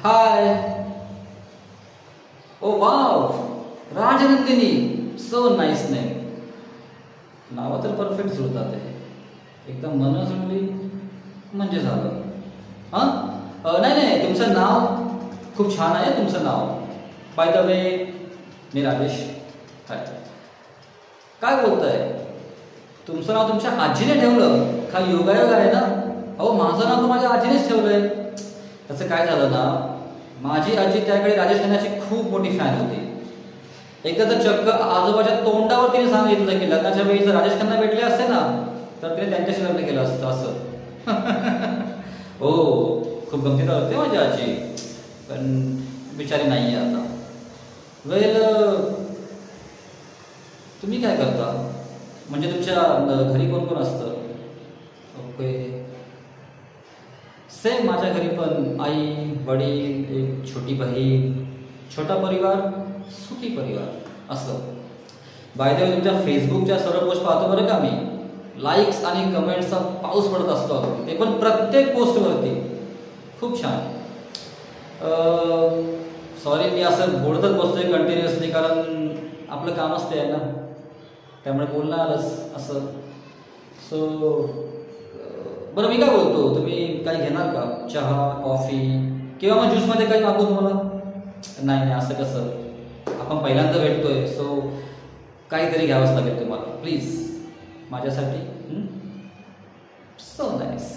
हाय. Oh wow, Rajnandini. So nice name. नावं तर perfect जुळतात आहे. एकदम मन जुळली म्हणजे झालं. हां नाही नाही, तुमचं नाव खूप छान आहे. तुमचं नाव बाय द वे मी राजेश. काय बोलताय? तुमचं नाव तुमच्या आजीने ठेवलं का? योगायोग आहे ना. अहो माझं नाव तर माझ्या आजीनेच ठेवलंय. त्याचं काय झालं ना, माझी आजी त्याकडे राजेश खन्नाची खूप मोठी फॅन होती. एकदा तर चक्क आजोबाच्या तोंडावर तिने सांगितलं की लग्नाच्या वेळी जर राजेश खन्ना भेटले असते ना तर तिने त्यांच्याशी लग्न केलं असतं असं. हो, खूप गमतीदार होते माझी आजी, पण बिचारी नाही आहे आता. वेल, तुम्ही काय करता? म्हणजे तुमच्या घरी कोण कोण असतं? ओके, सेम माझ्या घरी पण आई वडील, एक छोटी बहीण. छोटा परिवार सुखी परिवार असं. बाय द वे तुमच्या फेसबुकच्या सर्व पोस्ट पाहतो बरं का मी. लाईक्स आणि कमेंट्सचा पाऊस पडत असतो, ते पण प्रत्येक पोस्टवरती. खूप छान. सॉरी मी असं बोलतच बसतोय कंटिन्युअसली, कारण आपलं कामच ते आहे ना, त्यामुळे बोलणं आलंच असं. सो बरं, मी काय बोलतो, तुम्ही काही घेणार का? चहा, कॉफी किंवा मग ज्यूसमध्ये काही मागू तुम्हाला? नाही नाही, असं कसं, आपण पहिल्यांदा भेटतोय, सो काहीतरी घ्यावंच लागेल तुम्हाला. प्लीज माझ्यासाठी. So nice.